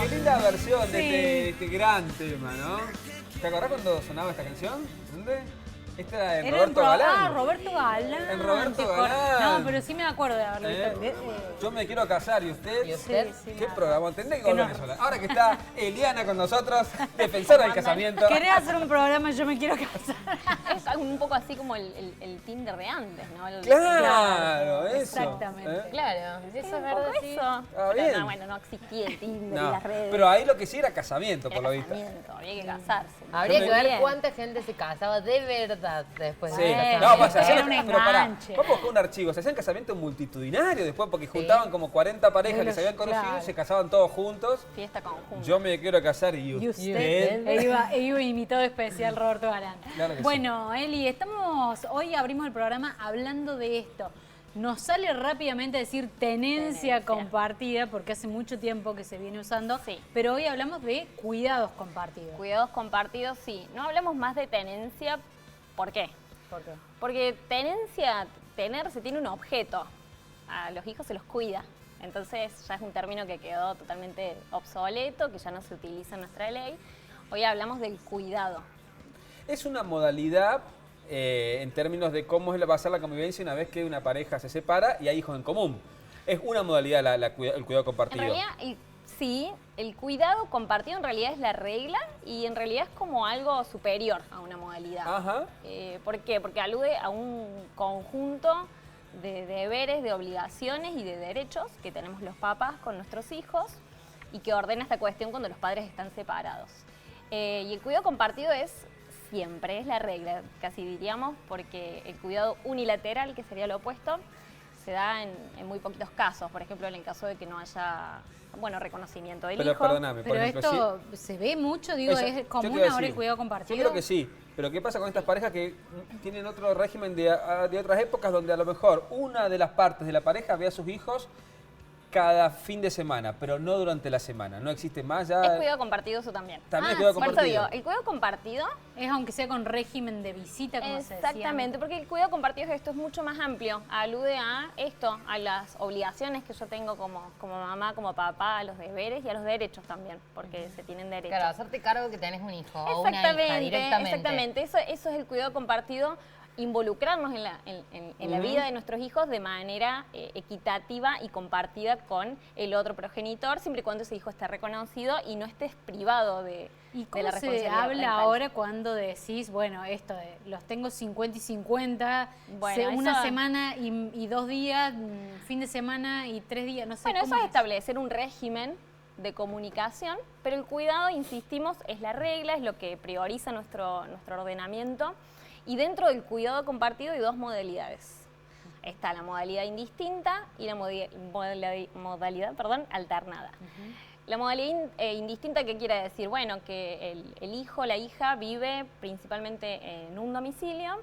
qué linda versión de este gran tema, ¿no? ¿Te acordás cuando sonaba esta canción? ¿Dónde? Esta era de Roberto Galán. Ah, Roberto Galán. En Roberto Galán. No, pero sí me acuerdo de haberlo visto. Yo me quiero casar, ¿y usted? ¿Y usted? Sí, ¿Qué nada. programa? Tendré que volver sola. Ahora que está Eliana con nosotros, defensora del casamiento. ¿Querés hacer un programa Yo me quiero casar? Es un poco así como el Tinder de antes, ¿no? Claro, eso. Exactamente. Claro, si eso es Un verdad, poco sí. eso. Ah, Pero bien. no, bueno, no existía el Tinder y No, las redes. pero ahí lo que sí era casamiento, por Era lo visto. casamiento, había que casarse. Habría que Muy ver bien. cuánta gente se casaba de verdad después Sí. de No, pues se Era hacían, un pero pará, enganche. vamos a buscar un archivo. Se hacían casamientos multitudinarios después porque juntaban como 40 parejas que se habían conocido Claro. y se casaban todos juntos. Fiesta conjunta. Yo me quiero casar y Y usted. usted. E iba invitado especial Roberto Galán. Claro que sí. Bueno, Eli, hoy abrimos el programa hablando de esto. Nos sale rápidamente decir tenencia compartida, porque hace mucho tiempo que se viene usando, Sí. pero hoy hablamos de cuidados compartidos. Cuidados compartidos, sí. No hablamos más de tenencia. ¿Por qué? ¿Por qué? Porque tener se tiene un objeto. A los hijos se los cuida. Entonces ya es un término que quedó totalmente obsoleto, que ya no se utiliza en nuestra ley. Hoy hablamos del cuidado. Es una modalidad en términos de cómo va a ser la convivencia una vez que una pareja se separa y hay hijos en común. Es una modalidad el cuidado En compartido. realidad, sí, el cuidado compartido en realidad es la regla y en realidad es como algo superior a una modalidad. Ajá. ¿Por qué? Porque alude a un conjunto de deberes, de obligaciones y de derechos que tenemos los papás con nuestros hijos y que ordena esta cuestión cuando los padres están separados. Y el cuidado compartido siempre es la regla, casi diríamos, porque el cuidado unilateral, que sería lo opuesto, se da en muy poquitos casos. Por ejemplo, en el caso de que no haya, reconocimiento del Pero hijo. perdóname, por Pero ejemplo, esto se ve mucho, digo, Eso, es yo te común iba a ahora decir, el cuidado compartido. Yo creo que sí, pero ¿qué pasa con estas parejas que tienen otro régimen de otras épocas donde a lo mejor una de las partes de la pareja ve a sus hijos cada fin de semana, pero no durante la semana? No existe más ya. Es cuidado compartido eso también. También es cuidado Por eso compartido. digo, el cuidado compartido, Es aunque sea con régimen de visita, como se decía. exactamente, porque el cuidado compartido es mucho más amplio. Alude a esto, a las obligaciones que yo tengo como mamá, como papá, a los deberes y a los derechos también, porque se tienen derechos. Claro, hacerte cargo que tenés un hijo o una hija directamente. Exactamente. Eso es el cuidado compartido, involucrarnos en la vida de nuestros hijos de manera equitativa y compartida con el otro progenitor, siempre y cuando ese hijo esté reconocido y no estés privado de ¿Y de cómo la se responsabilidad habla parental. ahora cuando decís, bueno, esto de los tengo 50 y 50, Bueno, una eso- semana y 2 días, fin de semana y 3 días, no sé Bueno, eso cómo es establecer un régimen de comunicación, pero el cuidado, insistimos, es la regla, es lo que prioriza nuestro ordenamiento. Y dentro del cuidado compartido hay dos modalidades. Está la modalidad indistinta y la modalidad alternada. La modalidad indistinta, ¿qué quiere decir? Bueno, que el hijo, la hija vive principalmente en un domicilio,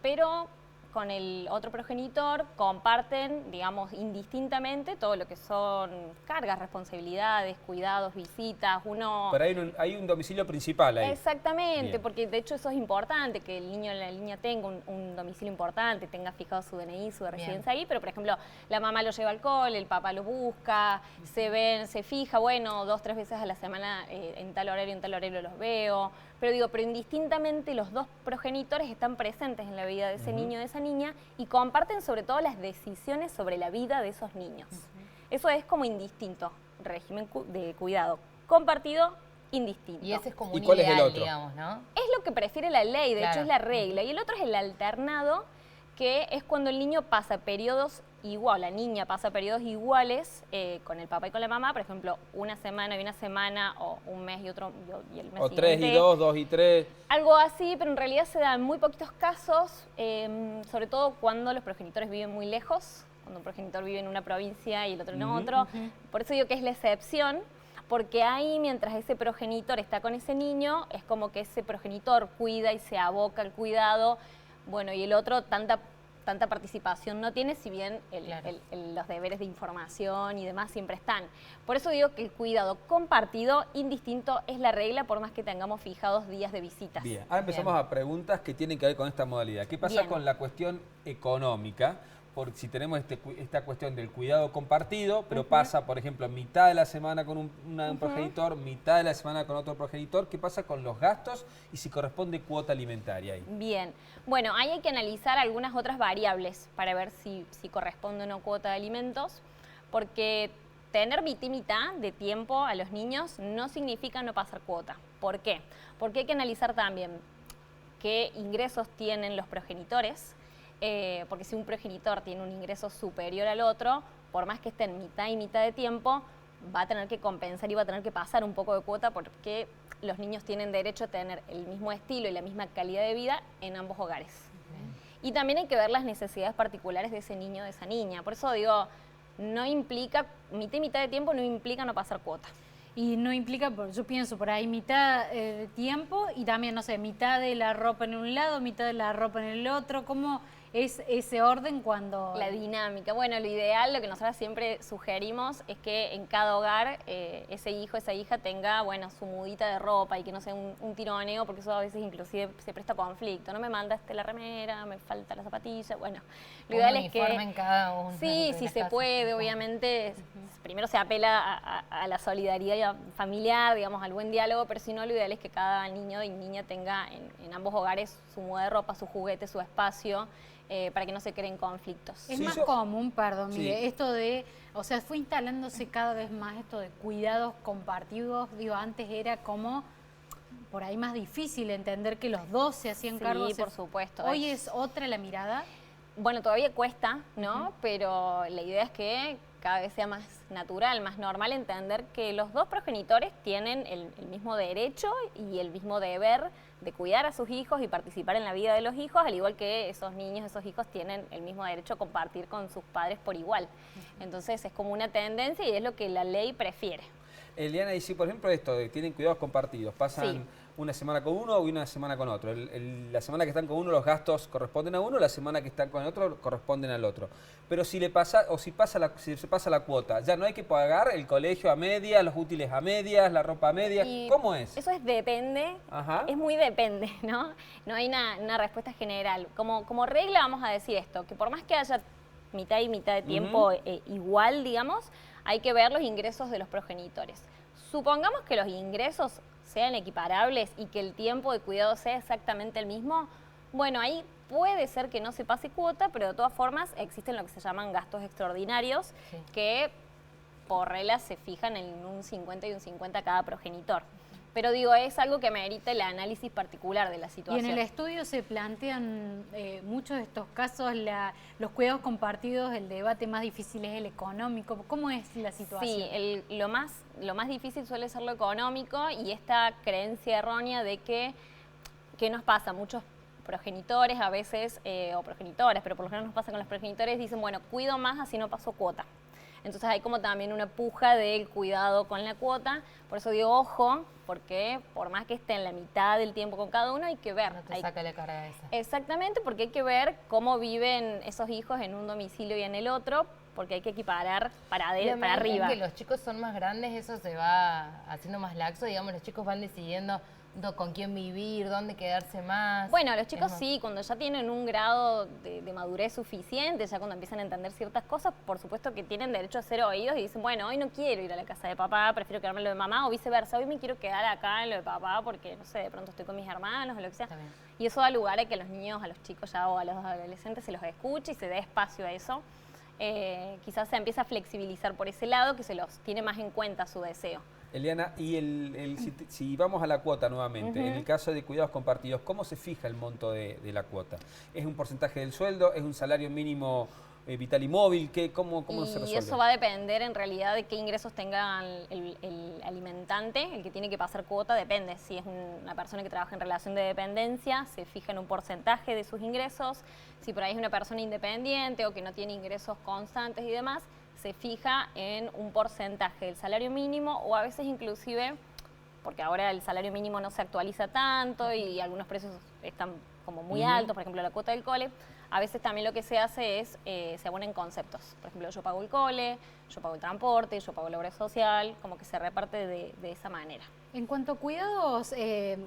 pero con el otro progenitor comparten, digamos, indistintamente todo lo que son cargas, responsabilidades, cuidados, visitas, Pero hay un domicilio principal ahí. Exactamente, Bien. porque de hecho eso es importante, que el niño o la niña tenga un domicilio importante, tenga fijado su DNI, su residencia ahí, pero por ejemplo, la mamá lo lleva al cole, el papá lo busca, se fija, bueno, 2 o 3 veces a la semana en tal horario los veo, pero indistintamente los dos progenitores están presentes en la vida de ese niño o de esa niña y comparten sobre todo las decisiones sobre la vida de esos niños. Eso es como indistinto, régimen de cuidado compartido, indistinto. Y ese es como ¿Y un cuál es el ideal, otro? digamos, ¿no? Es lo que prefiere la ley, de Claro. hecho es la regla. Y el otro es el alternado, que es cuando el niño pasa periodos igual, la niña pasa periodos iguales con el papá y con la mamá, por ejemplo, una semana y una semana, o un mes y otro, y el mes O siguiente. 3 y 2, 2 y 3. Algo así, pero en realidad se da en muy poquitos casos, sobre todo cuando los progenitores viven muy lejos, cuando un progenitor vive en una provincia y el otro en otro. Por eso digo que es la excepción, porque ahí mientras ese progenitor está con ese niño, es como que ese progenitor cuida y se aboca al cuidado, bueno, y el otro tanta participación no tiene, si bien los deberes de información y demás siempre están. Por eso digo que el cuidado compartido, indistinto, es la regla, por más que tengamos fijados días de visitas. Bien, ahora empezamos a preguntas que tienen que ver con esta modalidad. ¿Qué pasa Bien. con la cuestión económica? por si tenemos esta cuestión del cuidado compartido, pero pasa, por ejemplo, mitad de la semana con un progenitor, mitad de la semana con otro progenitor, ¿qué pasa con los gastos y si corresponde cuota alimentaria ahí? Bien, bueno, ahí hay que analizar algunas otras variables para ver si corresponde o no cuota de alimentos, porque tener mitad y mitad de tiempo a los niños no significa no pasar cuota. ¿Por qué? Porque hay que analizar también qué ingresos tienen los progenitores, porque si un progenitor tiene un ingreso superior al otro, por más que esté en mitad y mitad de tiempo, va a tener que compensar y va a tener que pasar un poco de cuota porque los niños tienen derecho a tener el mismo estilo y la misma calidad de vida en ambos hogares. Y también hay que ver las necesidades particulares de ese niño o de esa niña. Por eso digo, no implica, mitad y mitad de tiempo no implica no pasar cuota. Y no implica, yo pienso por ahí, mitad de tiempo y también, no sé, mitad de la ropa en un lado, mitad de la ropa en el otro. ¿Cómo es ese orden cuando...? La dinámica. Bueno, lo ideal, lo que nosotros siempre sugerimos es que en cada hogar ese hijo, esa hija tenga, bueno, su mudita de ropa y que no sea un tironeo, porque eso a veces inclusive se presta conflicto. No me mandaste la remera, me falta la zapatilla. Bueno, lo ideal es que... en cada uno. Sí, si se puede, obviamente. Primero se apela a la solidaridad familiar, digamos, al buen diálogo, pero si no, lo ideal es que cada niño y niña tenga en ambos hogares su muda de ropa, su juguete, su espacio, para que no se creen conflictos. Es Sí, más yo- común, perdón, Sí. Miguel, esto de, o sea, fue instalándose cada vez más esto de cuidados compartidos. Digo, antes era como por ahí más difícil entender que los dos se hacían Sí, cargo. por supuesto. Hoy es otra la mirada. Bueno, todavía cuesta, ¿no? Pero la idea es que cada vez sea más natural, más normal entender que los dos progenitores tienen el mismo derecho y el mismo deber de cuidar a sus hijos y participar en la vida de los hijos, al igual que esos niños, esos hijos tienen el mismo derecho a compartir con sus padres por igual. Entonces es como una tendencia y es lo que la ley prefiere. Eliana, y si por ejemplo esto de tienen cuidados compartidos, pasan Sí. una semana con uno y una semana con otro. La semana que están con uno los gastos corresponden a uno, la semana que están con el otro corresponden al otro. Pero si le pasa, o si se pasa la cuota, ya no hay que pagar el colegio a medias, los útiles a medias, la ropa a medias. Y ¿Cómo es? Eso es depende, Ajá. es muy depende, ¿no? No hay una respuesta general. Como regla vamos a decir esto, que por más que haya mitad y mitad de tiempo igual, digamos, hay que ver los ingresos de los progenitores. Supongamos que los ingresos sean equiparables y que el tiempo de cuidado sea exactamente el mismo, bueno, ahí puede ser que no se pase cuota, pero de todas formas existen lo que se llaman gastos extraordinarios, Sí. que por regla se fijan en un 50 y un 50 cada progenitor. Pero digo, es algo que merita el análisis particular de la Y situación. en el estudio se plantean muchos de estos casos, los cuidados compartidos, el debate más difícil es el económico. ¿Cómo es la situación? Sí, lo más difícil suele ser lo económico y esta creencia errónea de que, ¿qué nos pasa? Muchos progenitores a veces, o progenitoras, pero por lo general nos pasa con los progenitores, dicen, bueno, cuido más así no paso cuota. Entonces hay como también una puja del cuidado con la cuota, por eso digo ojo, porque por más que esté en la mitad del tiempo con cada uno hay que ver. No te saca la carga esa. Exactamente, porque hay que ver cómo viven esos hijos en un domicilio y en el otro, porque hay que equiparar para Y a medida arriba. que los chicos son más grandes, eso se va haciendo más laxo. Digamos, los chicos van decidiendo con quién vivir, dónde quedarse más. Bueno, los chicos Es más- sí, cuando ya tienen un grado de madurez suficiente, ya cuando empiezan a entender ciertas cosas, por supuesto que tienen derecho a ser oídos y dicen, bueno, hoy no quiero ir a la casa de papá, prefiero quedarme en lo de mamá, o viceversa, hoy me quiero quedar acá en lo de papá porque, no sé, de pronto estoy con mis hermanos o lo que sea. Está bien. Y eso da lugar a que a los niños, a los chicos ya o a los adolescentes se los escuche y se dé espacio a eso. Quizás se empieza a flexibilizar por ese lado, que se los tiene más en cuenta su deseo. Eliana, y si vamos a la cuota nuevamente, en el caso de cuidados compartidos, ¿cómo se fija el monto de la cuota? ¿Es un porcentaje del sueldo? ¿Es un salario mínimo vital y móvil? ¿Cómo se resuelve? Y eso va a depender en realidad de qué ingresos tenga el alimentante, el que tiene que pasar cuota, depende. Si es una persona que trabaja en relación de dependencia, se fija en un porcentaje de sus ingresos. Si por ahí es una persona independiente o que no tiene ingresos constantes y demás, se fija en un porcentaje del salario mínimo o a veces inclusive, porque ahora el salario mínimo no se actualiza tanto y algunos precios están como muy altos, por ejemplo la cuota del cole, a veces también lo que se hace es, se abonan conceptos. Por ejemplo, yo pago el cole, yo pago el transporte, yo pago la obra social, como que se reparte de esa manera. En cuanto a cuidados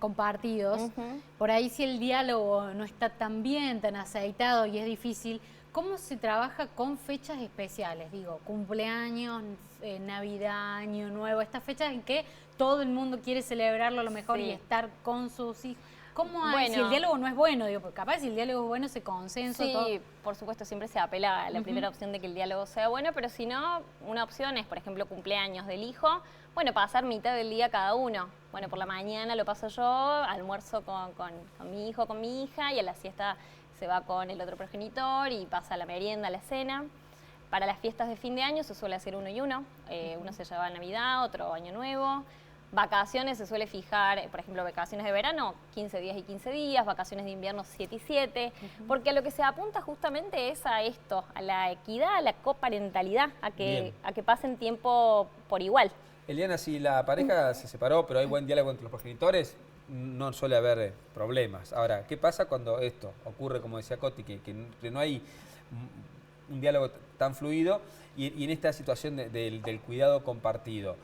compartidos, por ahí si el diálogo no está tan bien, tan aceitado y es difícil, ¿Cómo se trabaja con fechas especiales? Digo, cumpleaños, Navidad, Año Nuevo, estas fechas en que todo el mundo quiere celebrarlo a lo mejor Sí. y estar con sus hijos. ¿Cómo hay? Bueno. Si el diálogo no es bueno, digo, porque capaz si el diálogo es bueno, se consenso, Sí, todo. por supuesto, siempre se apela a la primera opción de que el diálogo sea bueno, pero si no, una opción es, por ejemplo, cumpleaños del hijo, bueno, pasar mitad del día cada uno. Bueno, por la mañana lo paso yo, almuerzo con mi hijo, con mi hija, y a la siesta se va con el otro progenitor y pasa la merienda, la cena. Para las fiestas de fin de año se suele hacer uno y uno. Uno se lleva a Navidad, otro Año Nuevo. Vacaciones se suele fijar, por ejemplo, vacaciones de verano, 15 días y 15 días, vacaciones de invierno, 7 y 7, porque a lo que se apunta justamente es a esto, a la equidad, a la coparentalidad, a que pasen tiempo por igual. Eliana, si la pareja se separó, pero hay buen diálogo entre los progenitores, no suele haber problemas. Ahora, ¿qué pasa cuando esto ocurre, como decía Coti, que no hay un diálogo tan fluido y en esta situación del cuidado compartido?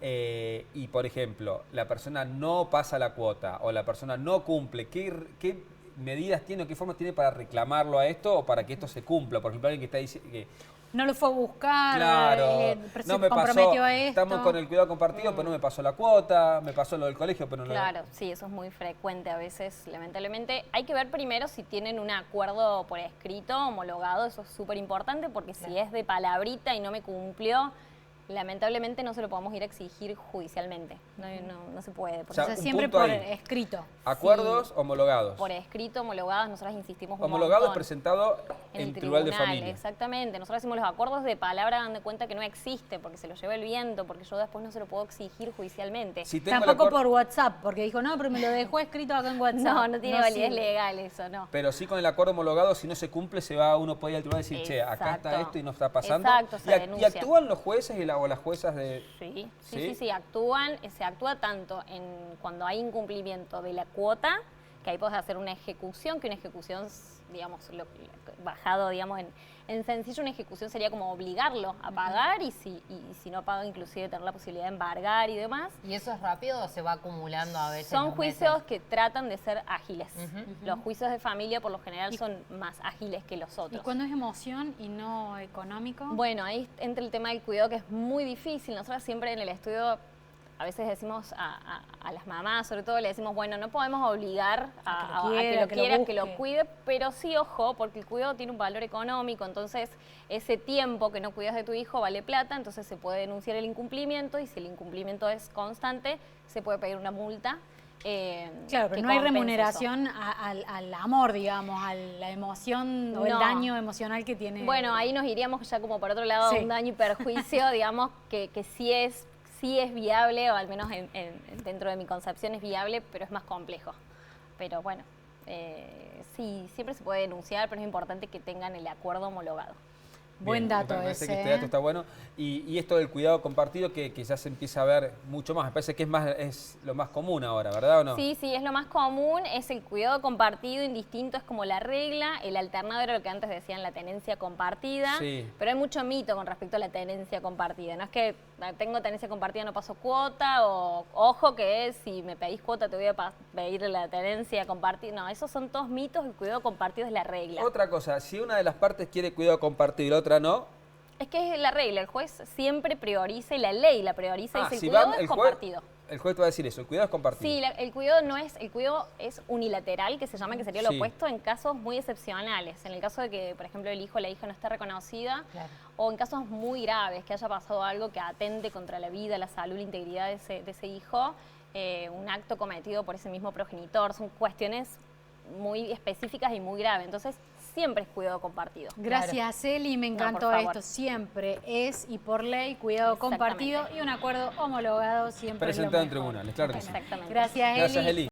Y, por ejemplo, la persona no pasa la cuota o la persona no cumple, ¿qué medidas tiene o qué formas tiene para reclamarlo a esto o para que esto se cumpla? Por ejemplo, alguien que está diciendo que No lo fue a buscar, claro, se no me comprometió pasó, a esto. estamos con el cuidado compartido, pero no me pasó la cuota, me pasó lo del colegio, pero no Claro, sí, eso es muy frecuente a veces, lamentablemente. Hay que ver primero si tienen un acuerdo por escrito, homologado, eso es súper importante, porque si es de palabrita y no me cumplió, lamentablemente no se lo podemos ir a exigir judicialmente. No se puede. O sea, O sea, un siempre punto por ahí. escrito. Acuerdos homologados. Por escrito, homologados, nosotros insistimos un Homologados montón. presentado En el tribunal de tribunal, familia. exactamente. Nosotros decimos los acuerdos de palabra, dan de cuenta que no existe, porque se lo lleva el viento, porque yo después no se lo puedo exigir judicialmente. Si tengo el Tampoco acuerdo- por WhatsApp, porque dijo, no, pero me lo dejó escrito acá en WhatsApp. No tiene validez sirve. legal eso, no. Pero sí con el acuerdo homologado, si no se cumple, uno puede ir al tribunal y decir, che, acá está Exacto. esto y no está pasando. Exacto, se y denuncia. actúan los jueces o las juezas de... Sí, actúan, se actúa tanto en cuando hay incumplimiento de la cuota, que ahí podés hacer una ejecución, que una ejecución, digamos, bajado, digamos, en sencillo, una ejecución sería como obligarlo a pagar y si no paga, inclusive tener la posibilidad de embargar y demás. ¿Y eso es rápido o se va acumulando a veces? Son los juicios meses? que tratan de ser ágiles. Los juicios de familia por lo general son más ágiles que los ¿Y otros. cuando es emoción y no económico? Bueno, ahí entra el tema del cuidado, que es muy difícil. Nosotros siempre en el estudio a veces decimos a las mamás, sobre todo, le decimos, bueno, no podemos obligar a que lo quiera, que lo cuide, pero sí, ojo, porque el cuidado tiene un valor económico, entonces ese tiempo que no cuidas de tu hijo vale plata, entonces se puede denunciar el incumplimiento y si el incumplimiento es constante, se puede pedir una multa. Claro, pero que no hay compense remuneración al amor, digamos, a la emoción o el No. daño emocional que tiene. Bueno, ahí nos iríamos ya como por otro lado, Sí. un daño y perjuicio, digamos, que sí es viable, o al menos dentro de mi concepción es viable, pero es más complejo. Pero bueno, sí, siempre se puede denunciar, pero es importante que tengan el acuerdo homologado. Buen Bien, dato me parece ese. que este dato está bueno. Y esto del cuidado compartido que ya se empieza a ver mucho más. Me parece que es lo más común ahora, ¿verdad o no? Sí, es lo más común, es el cuidado compartido, indistinto, es como la regla. El alternado era lo que antes decían la tenencia compartida, Sí. pero hay mucho mito con respecto a la tenencia compartida. No es que tengo tenencia compartida, no paso cuota, o ojo que si me pedís cuota te voy a pedir la tenencia compartida. No, esos son todos mitos, el cuidado compartido es la regla. Otra cosa, si una de las partes quiere cuidado compartido y la otra no, Es que es la regla, el juez siempre prioriza y la ley la prioriza y dice el si cuidado van, es el juez, compartido. el juez te va a decir eso, el cuidado es compartido. Sí, el cuidado es unilateral, que se llama, que sería lo Sí. opuesto en casos muy excepcionales. En el caso de que, por ejemplo, el hijo o la hija no esté reconocida, Claro. o en casos muy graves, que haya pasado algo que atente contra la vida, la salud, la integridad de ese hijo, un acto cometido por ese mismo progenitor, son cuestiones muy específicas y muy graves. Entonces, siempre es cuidado compartido. Gracias, Eli, me encantó por favor. esto. Siempre es y por ley, cuidado compartido y un acuerdo homologado siempre. es lo Presentado en mejor. tribunales, claro que sí. Exactamente. Gracias, Eli. Gracias, Eli.